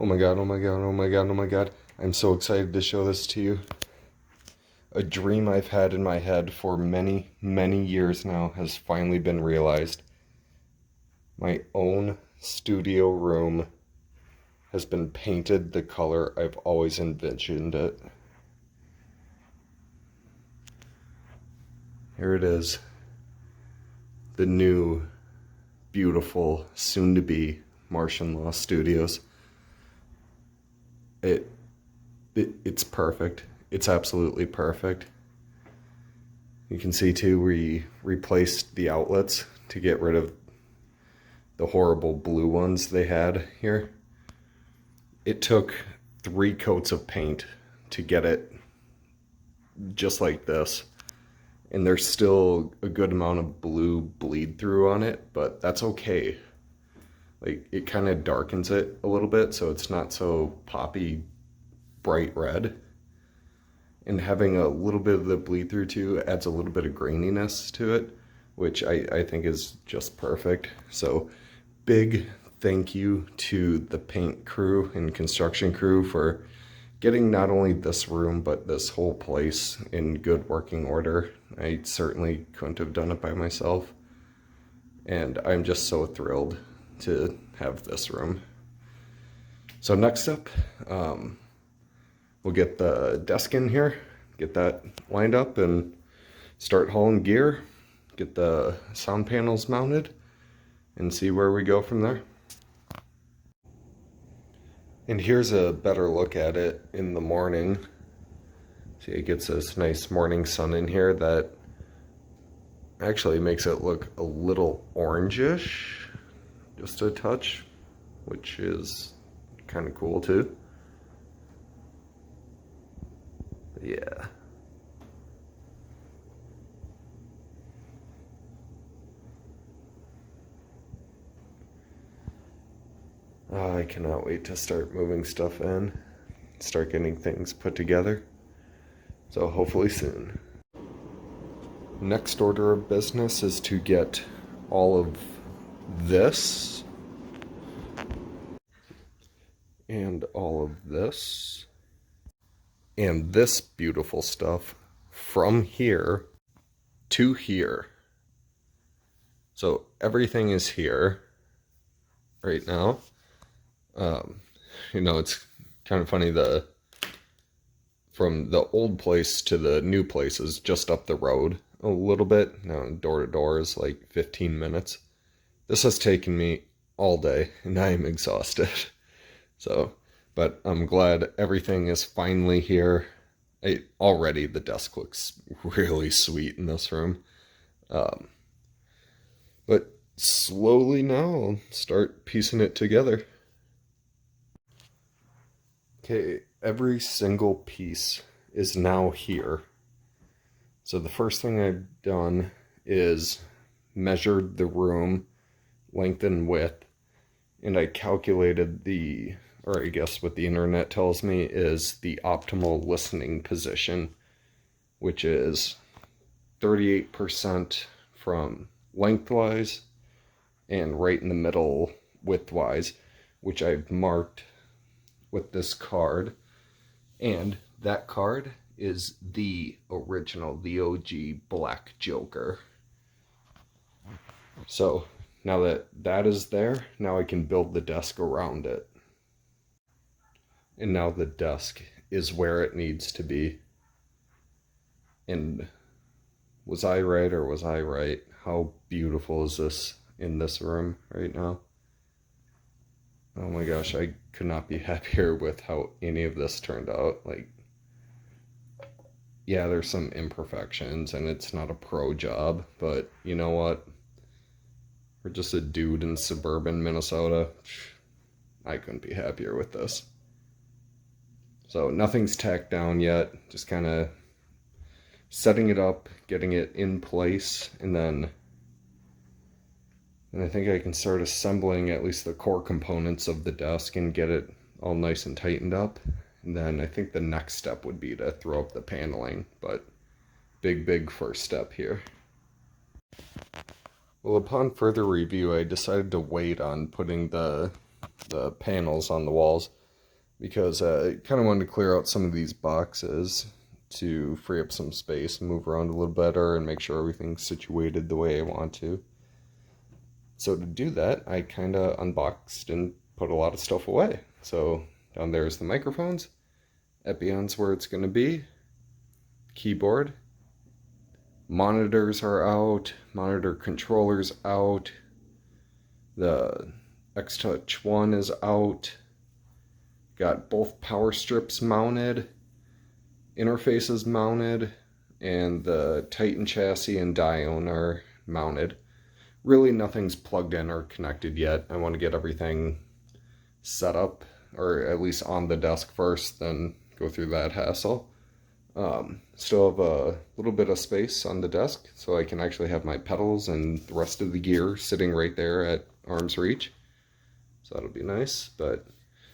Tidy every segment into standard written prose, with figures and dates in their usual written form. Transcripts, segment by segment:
Oh my god, oh my god, oh my god, oh my god. I'm so excited to show this to you. A dream I've had in my head for many, many years now has finally been realized. My own studio room has been painted the color I've always envisioned it. Here it is. The new, beautiful, soon-to-be Martian Law Studios. It's perfect. It's absolutely perfect. You can see too, we replaced the outlets to get rid of the horrible blue ones they had here. It took 3 coats of paint to get it just like this. And there's still a good amount of blue bleed through on it, but that's okay. Like, it kind of darkens it a little bit so it's not so poppy bright red. And having a little bit of the bleed through too adds a little bit of graininess to it, which I think is just perfect. So big thank you to the paint crew and construction crew for getting not only this room but this whole place in good working order. I certainly couldn't have done it by myself, and I'm just so thrilled to have this room. So next up, we'll get the desk in here, get that lined up, and start hauling gear, get the sound panels mounted, and see where we go from there. And here's a better look at it in the morning. See, it gets this nice morning sun in here that actually makes it look a little orangish, just a touch, which is kind of cool too. But yeah. Oh, I cannot wait to start moving stuff in, start getting things put together. So hopefully soon. Next order of business is to get all of this and all of this and this beautiful stuff from here to here. So everything is here right now. You know, it's kind of funny, from the old place to the new place is just up the road a little bit. Now, door to door is like 15 minutes. This has taken me all day, and I am exhausted. So, but I'm glad everything is finally here. Already the desk looks really sweet in this room. But slowly now I'll start piecing it together. Okay, every single piece is now here. So the first thing I've done is measured the room length and width, and I calculated or I guess what the internet tells me is the optimal listening position, which is 38% from lengthwise and right in the middle widthwise, which I've marked with this card. And that card is the original, the OG Black Joker. So now that that is there, now I can build the desk around it. And now the desk is where it needs to be. And was I right or was I right? How beautiful is this in this room right now? Oh my gosh, I could not be happier with how any of this turned out. Like, yeah, there's some imperfections and it's not a pro job, but you know what? For just a dude in suburban Minnesota, I couldn't be happier with this. So nothing's tacked down yet, just kind of setting it up, getting it in place, and I think I can start assembling at least the core components of the desk and get it all nice and tightened up. And then I think the next step would be to throw up the paneling, but big first step here. Well, upon further review, I decided to wait on putting the panels on the walls because I kind of wanted to clear out some of these boxes to free up some space and move around a little better and make sure everything's situated the way I want to. So to do that, I kind of unboxed and put a lot of stuff away. So down there is the microphones, Epion's where it's going to be, keyboard, monitors are out, monitor controllers out, the X-Touch 1 is out, got both power strips mounted, interfaces mounted, and the Titan chassis and Dione are mounted. Really nothing's plugged in or connected yet. I want to get everything set up, or at least on the desk first, then go through that hassle. Still have a little bit of space on the desk, so I can actually have my pedals and the rest of the gear sitting right there at arm's reach. So that'll be nice, but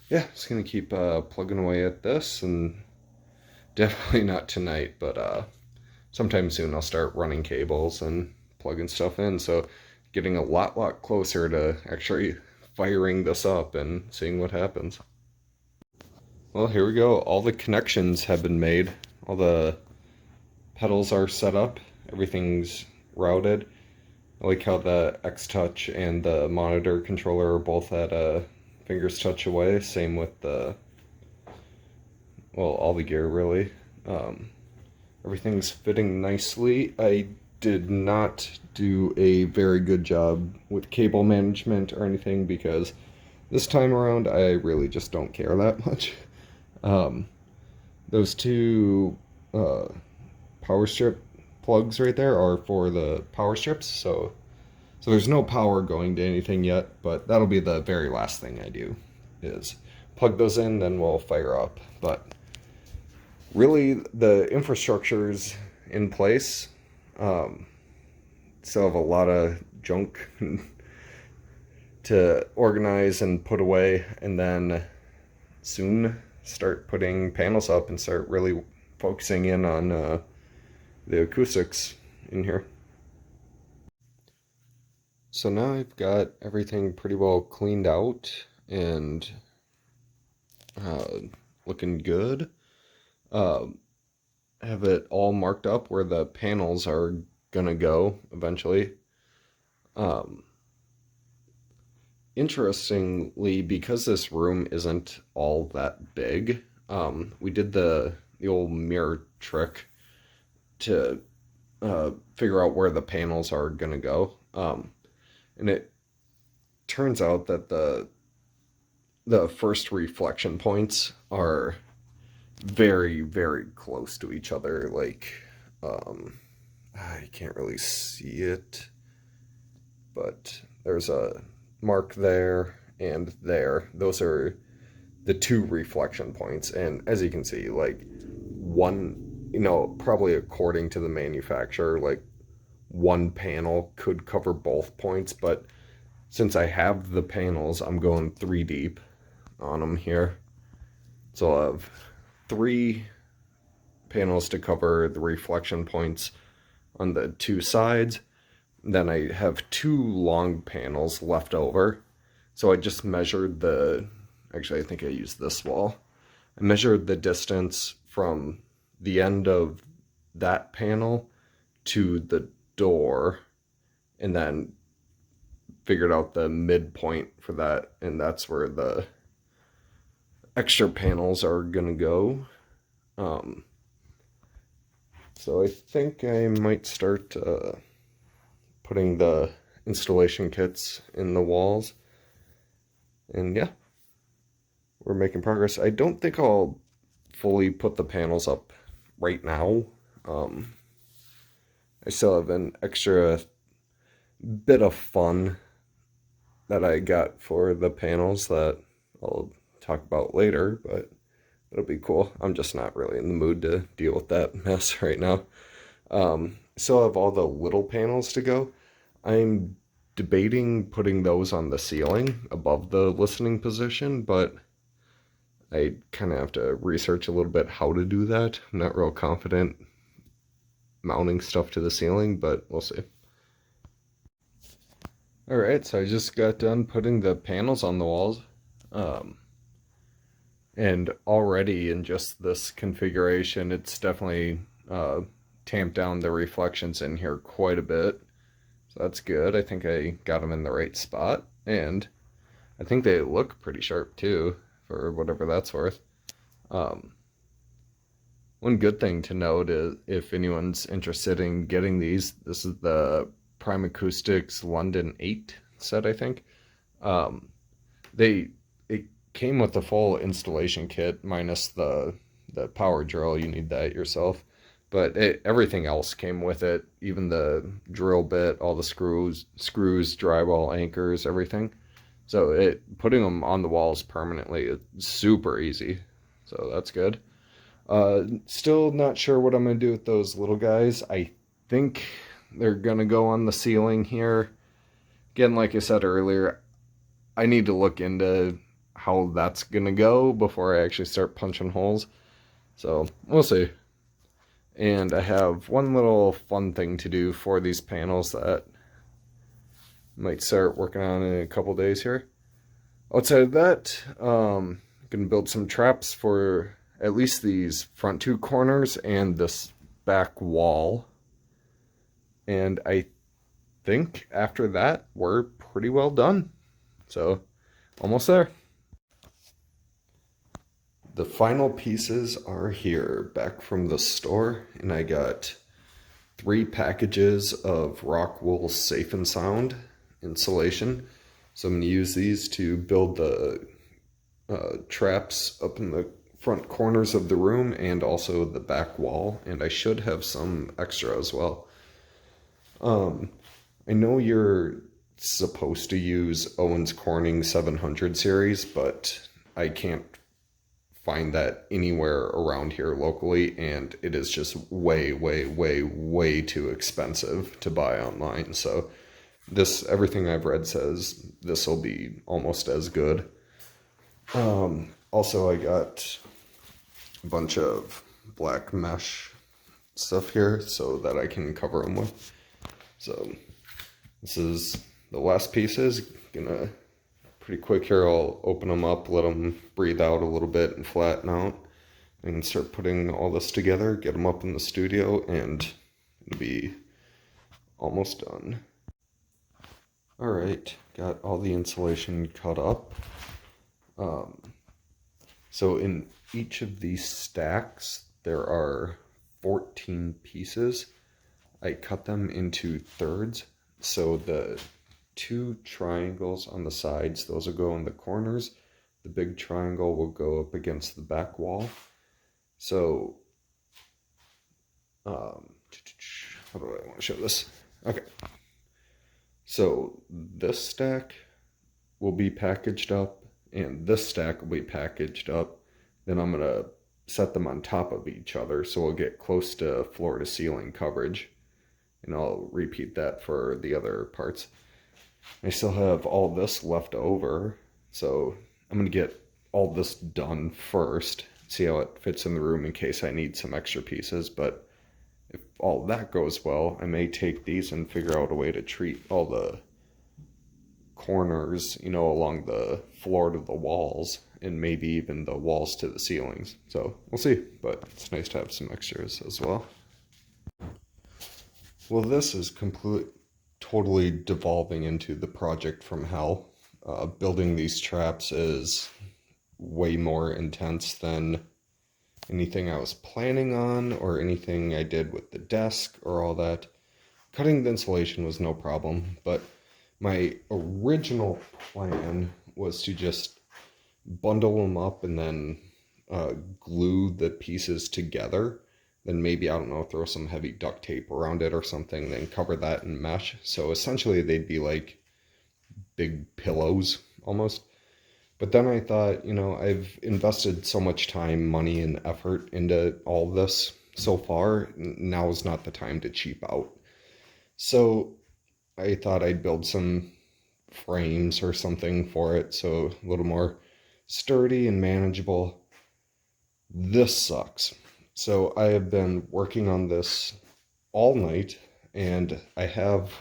yeah, just gonna keep plugging away at this, and definitely not tonight, but sometime soon I'll start running cables and plugging stuff in, so getting a lot closer to actually firing this up and seeing what happens. Well, here we go. All the connections have been made. All the pedals are set up. Everything's routed. I like how the X-Touch and the monitor controller are both at a finger's touch away. Same with the, well, all the gear really. Everything's fitting nicely. I did not do a very good job with cable management or anything because this time around I really just don't care that much. Those two power strip plugs right there are for the power strips, so there's no power going to anything yet, but that'll be the very last thing I do, is plug those in, then we'll fire up. But really, the infrastructure's in place. Still have a lot of junk to organize and put away, and then soon start putting panels up and start really focusing in on the acoustics in here. So now I've got everything pretty well cleaned out and looking good. Have it all marked up where the panels are gonna go eventually. Interestingly, because this room isn't all that big, we did the old mirror trick to figure out where the panels are gonna go. And it turns out that the first reflection points are very, very close to each other. Like, I can't really see it, but there's a mark there and there. Those are the two reflection points, and as you can see, like, one, probably according to the manufacturer, like, one panel could cover both points, but since I have the panels, I'm going 3 deep on them here. So I'll have 3 panels to cover the reflection points on the 2 sides. Then I have 2 long panels left over. So I just measured actually I think I used this wall. I measured the distance from the end of that panel to the door, and then figured out the midpoint for that, and that's where the extra panels are gonna go. So I think I might start putting the installation kits in the walls, and yeah, we're making progress. I don't think I'll fully put the panels up right now. I still have an extra bit of fun that I got for the panels that I'll talk about later, but it'll be cool. I'm just not really in the mood to deal with that mess right now. Still have all the little panels to go. I'm debating putting those on the ceiling above the listening position, but I kind of have to research a little bit how to do that. I'm not real confident mounting stuff to the ceiling, but we'll see. Alright, so I just got done putting the panels on the walls. And already in just this configuration, it's definitely tamped down the reflections in here quite a bit. So that's good. I think I got them in the right spot. And I think they look pretty sharp too, for whatever that's worth. Um, One good thing to note is if anyone's interested in getting these, this is the Prime Acoustics London 8 set, I think. Um, it came with the full installation kit minus the power drill. You need that yourself. But everything else came with it, even the drill bit, all the screws, drywall anchors, everything. So putting them on the walls permanently is super easy. So that's good. Still not sure what I'm going to do with those little guys. I think they're going to go on the ceiling here. Again, like I said earlier, I need to look into how that's going to go before I actually start punching holes. So we'll see. And I have one little fun thing to do for these panels that I might start working on in a couple days here. Outside of that, I'm going to build some traps for at least these front two corners and this back wall. And I think after that, we're pretty well done. So, almost there. The final pieces are here, back from the store, and I got 3 packages of rock wool safe and sound insulation. So I'm going to use these to build the traps up in the front corners of the room and also the back wall, and I should have some extra as well. I know you're supposed to use Owens Corning 700 series, but I can't find that anywhere around here locally, and it is just way, way, way, way too expensive to buy online. So everything I've read says this will be almost as good. Also, I got a bunch of black mesh stuff here so that I can cover them with. So this is the last pieces. Gonna pretty quick here. I'll open them up, let them breathe out a little bit and flatten out, and start putting all this together, get them up in the studio, and it'll be almost done. All right, got all the insulation cut up. So in each of these stacks, there are 14 pieces. I cut them into thirds. So the 2 triangles on the sides, those will go in the corners. The big triangle will go up against the back wall. So, how do I want to show this? Okay. So this stack will be packaged up, and this stack will be packaged up. Then I'm going to set them on top of each other so we'll get close to floor to ceiling coverage. And I'll repeat that for the other parts. I still have all this left over, so I'm going to get all this done first, see how it fits in the room in case I need some extra pieces. But if all that goes well, I may take these and figure out a way to treat all the corners, along the floor to the walls, and maybe even the walls to the ceilings. So we'll see, but it's nice to have some extras as well. Well, this is totally devolving into the project from hell. Building these traps is way more intense than anything I was planning on or anything I did with the desk or all that. Cutting the insulation was no problem, but my original plan was to just bundle them up and then glue the pieces together. Then maybe, I don't know, throw some heavy duct tape around it or something, then cover that in mesh. So essentially they'd be like big pillows almost. But then I thought, I've invested so much time, money, and effort into all this so far. Now is not the time to cheap out. So I thought I'd build some frames or something for it, so a little more sturdy and manageable. This sucks. So I have been working on this all night, and I have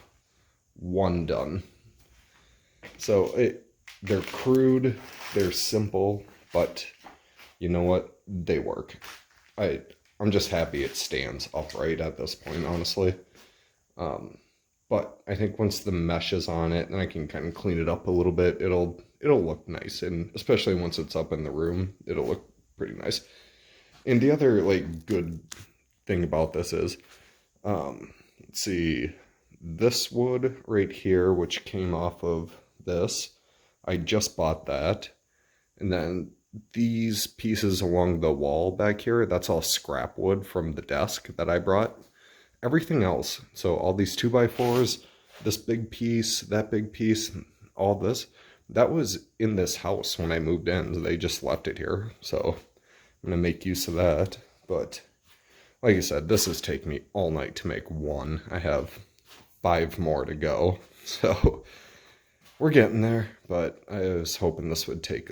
one done. So they're crude, they're simple, but you know what? They work. I'm just happy it stands upright at this point, honestly. But I think once the mesh is on it, and I can kind of clean it up a little bit, it'll look nice, and especially once it's up in the room, it'll look pretty nice. And the other like good thing about this is, let's see, this wood right here, which came off of this, I just bought that, and then these pieces along the wall back here, that's all scrap wood from the desk that I brought. Everything else, so all these 2x4s, this big piece, that big piece, all this, that was in this house when I moved in. They just left it here, so I'm gonna make use of that. But like I said, this has taken me all night to make one. I have 5 more to go, so we're getting there. But I was hoping this would take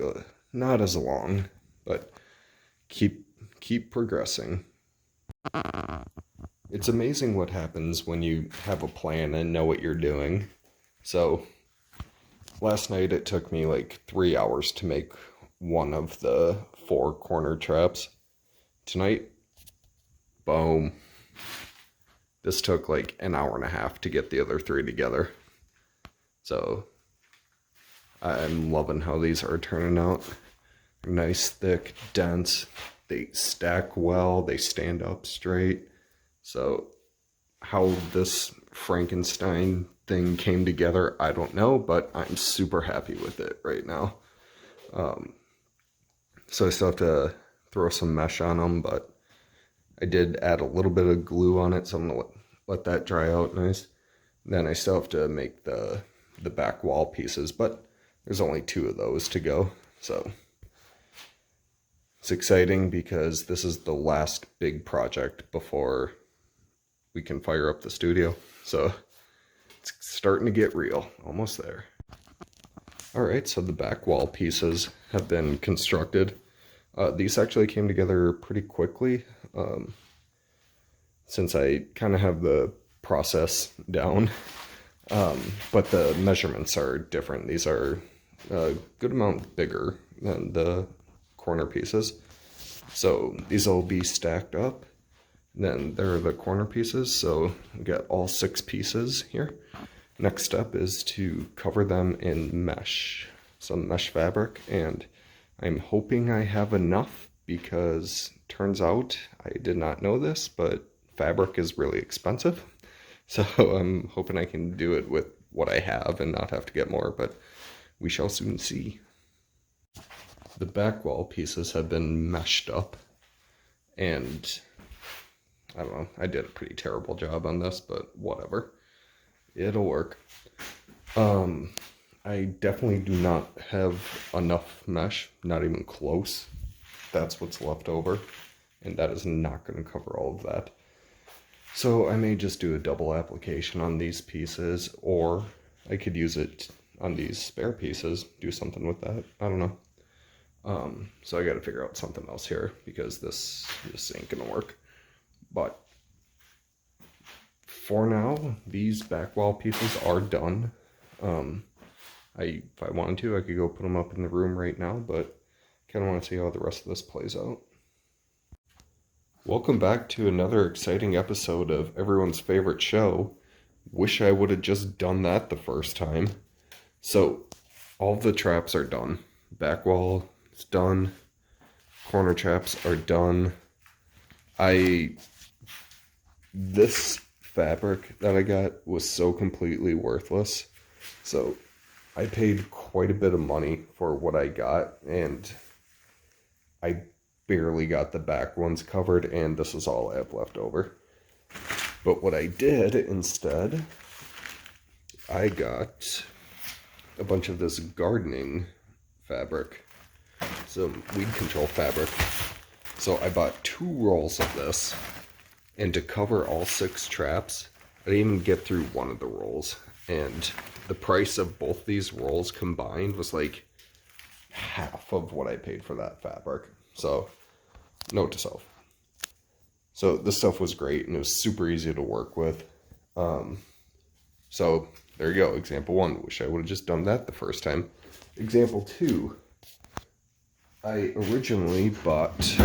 not as long, but keep progressing. It's amazing what happens when you have a plan and know what you're doing. So last night it took me like 3 hours to make one of the 4 corner traps. Tonight, boom. This took like an hour and a half to get the other 3 together. So I'm loving how these are turning out. Nice, thick, dense. They stack well. They stand up straight. So how this Frankenstein thing came together, I don't know, but I'm super happy with it right now. So I still have to throw some mesh on them, but I did add a little bit of glue on it, so I'm gonna let that dry out nice. Then I still have to make the back wall pieces, but there's only 2 of those to go. So it's exciting because this is the last big project before we can fire up the studio. So it's starting to get real, almost there. All right, so the back wall pieces have been constructed. These actually came together pretty quickly, since I kind of have the process down. But the measurements are different. These are a good amount bigger than the corner pieces. So these will be stacked up. Then there are the corner pieces, so we got all 6 pieces here. Next step is to cover them in mesh, some mesh fabric, and I'm hoping I have enough because turns out I did not know this, but fabric is really expensive. So I'm hoping I can do it with what I have and not have to get more, but we shall soon see. The back wall pieces have been meshed up, and I don't know, I did a pretty terrible job on this, but whatever. It'll work. I definitely do not have enough mesh, not even close. That's what's left over, and that is not going to cover all of that. So I may just do a double application on these pieces, or I could use it on these spare pieces, do something with that. I don't know. So I got to figure out something else here because this ain't gonna work. But for now, these back wall pieces are done. If I wanted to, I could go put them up in the room right now, but kind of want to see how the rest of this plays out. Welcome back to another exciting episode of everyone's favorite show. Wish I would have just done that the first time. So, all the traps are done. Back wall is done. Corner traps are done. This fabric that I got was so completely worthless. So, I paid quite a bit of money for what I got, and I barely got the back ones covered, and this is all I have left over. But what I did instead, I got a bunch of this gardening fabric, some weed control fabric. So I bought 2 rolls of this, and to cover all 6 traps, I didn't even get through one of the rolls, and the price of both these rolls combined was like half of what I paid for that fabric. So, note to self. So this stuff was great, and it was super easy to work with. So there you go, example 1. Wish I would have just done that the first time. Example 2. I originally bought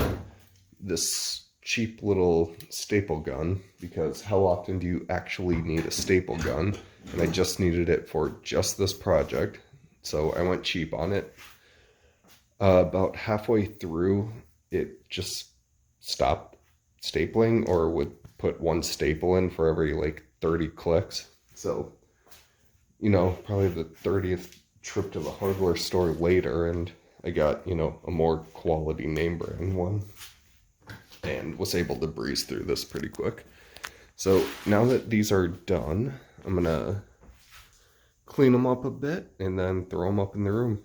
this cheap little staple gun because how often do you actually need a staple gun? And I just needed it for just this project, so I went cheap on it. About halfway through, it just stopped stapling, or would put one staple in for every like 30 clicks. So, probably the 30th trip to the hardware store later, and I got, a more quality name brand one, and was able to breeze through this pretty quick. So now that these are done, I'm gonna clean them up a bit and then throw them up in the room.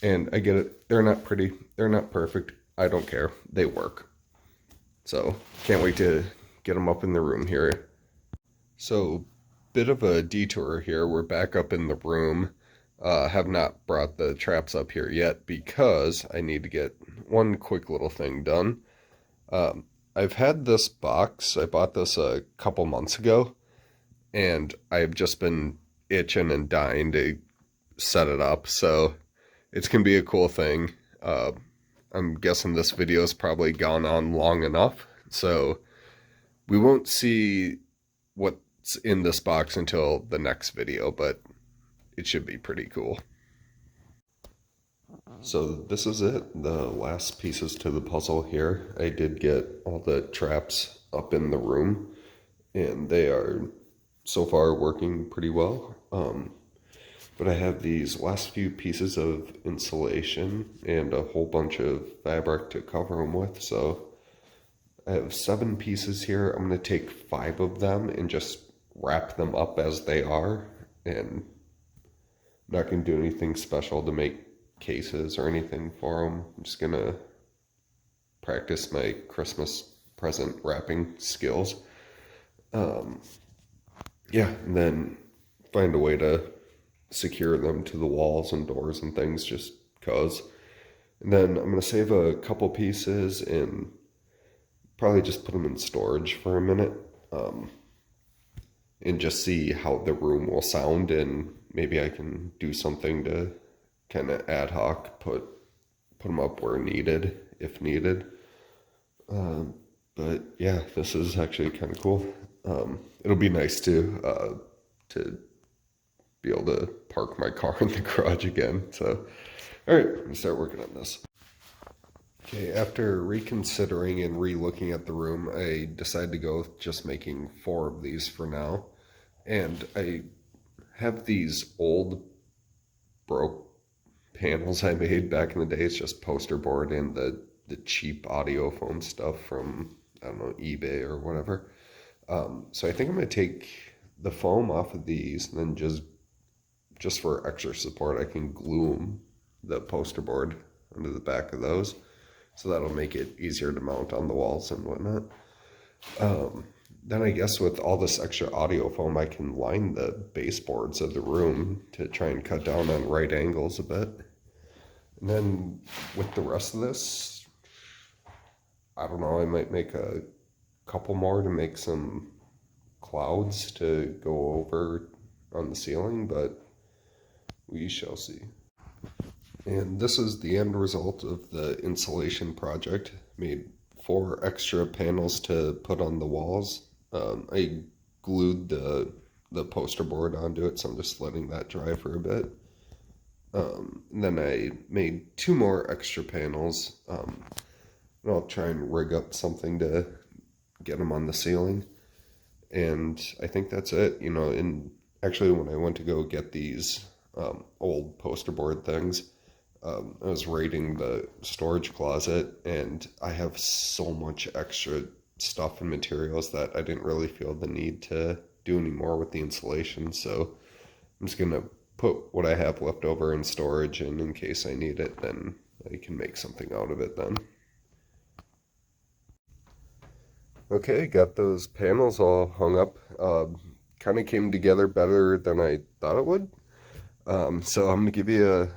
And I get it, they're not pretty, they're not perfect, I don't care, they work. So can't wait to get them up in the room here. So bit of a detour here, we're back up in the room. Have not brought the traps up here yet because I need to get one quick little thing done. I've had this box, I bought this a couple months ago, and I've just been itching and dying to set it up, so it's going to be a cool thing. I'm guessing this video's probably gone on long enough, so we won't see what's in this box until the next video, but it should be pretty cool. So this is it, the last pieces to the puzzle here. I did get all the traps up in the room, and they are so far working pretty well. But I have these last few pieces of insulation and a whole bunch of fabric to cover them with. So I have 7 pieces here. I'm going to take 5 of them and just wrap them up as they are. And I'm not going to do anything special to make cases or anything for them. I'm just going to practice my Christmas present wrapping skills. Yeah, and then find a way to secure them to the walls and doors and things just cause. And then I'm going to save a couple pieces and probably just put them in storage for a minute, and just see how the room will sound, and maybe I can do something to kind of ad hoc put them up where needed, if needed. But yeah, this is actually kind of cool. It'll be nice to be able to park my car in the garage again. So, all right, I'm gonna start working on this. Okay, after reconsidering and re-looking at the room, I decided to go with just making 4 of these for now. And I have these old broke panels I made back in the day. It's just poster board and the cheap audio foam stuff from, I don't know, eBay or whatever. So I think I'm gonna take the foam off of these, and then just for extra support, I can glue them, the poster board, onto the back of those. So that'll make it easier to mount on the walls and whatnot. Then I guess with all this extra audio foam, I can line the baseboards of the room to try and cut down on right angles a bit. And then with the rest of this, I don't know, I might make a couple more to make some clouds to go over on the ceiling, but we shall see. And this is the end result of the insulation project. Made 4 extra panels to put on the walls. I glued the poster board onto it, so I'm just letting that dry for a bit. And then I made 2 more extra panels. And I'll try and rig up something to get them on the ceiling. And I think that's it. And actually when I went to go get these old poster board things, I was raiding the storage closet, and I have so much extra stuff and materials that I didn't really feel the need to do any more with the insulation. So I'm just going to put what I have left over in storage, and in case I need it, then I can make something out of it then. Okay, got those panels all hung up. Kind of came together better than I thought it would. So I'm going to give you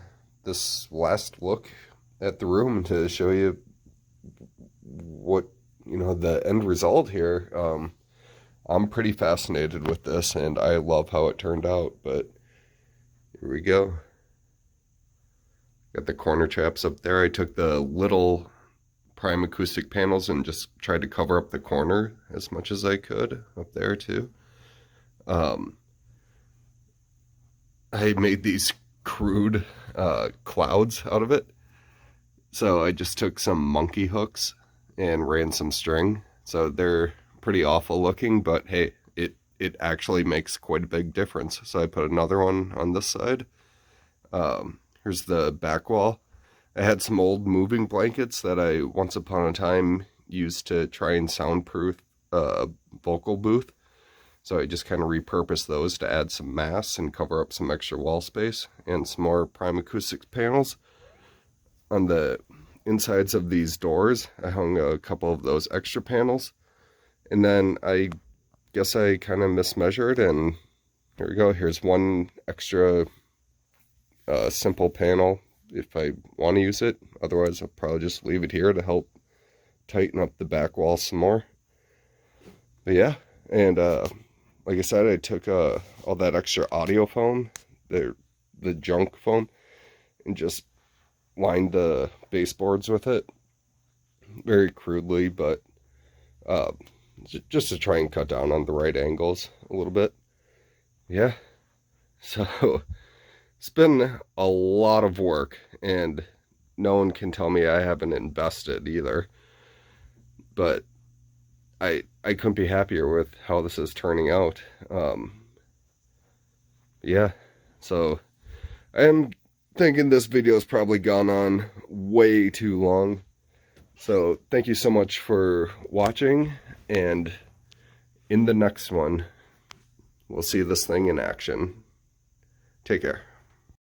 this last look at the room to show you what, the end result here. I'm pretty fascinated with this, and I love how it turned out, but here we go. got the corner chaps up there. I took the little prime acoustic panels and just tried to cover up the corner as much as I could up there too. I made these crude clouds out of it. So I just took some monkey hooks and ran some string. So they're pretty awful looking, but hey, it actually makes quite a big difference. So I put another one on this side. Here's the back wall. I had some old moving blankets that I once upon a time used to try and soundproof vocal booth. So I just kind of repurposed those to add some mass and cover up some extra wall space and some more prime acoustics panels. On the insides of these doors, I hung a couple of those extra panels. And then I guess I kind of mismeasured, and here we go. Here's one extra simple panel if I want to use it. Otherwise, I'll probably just leave it here to help tighten up the back wall some more. But yeah, and like I said, I took all that extra audio foam, the junk foam, and just lined the baseboards with it. Very crudely, but just to try and cut down on the right angles a little bit. Yeah, so it's been a lot of work, and no one can tell me I haven't invested either. But I couldn't be happier with how this is turning out. Yeah, so I am thinking this video has probably gone on way too long. So thank you so much for watching, and in the next one, we'll see this thing in action. Take care.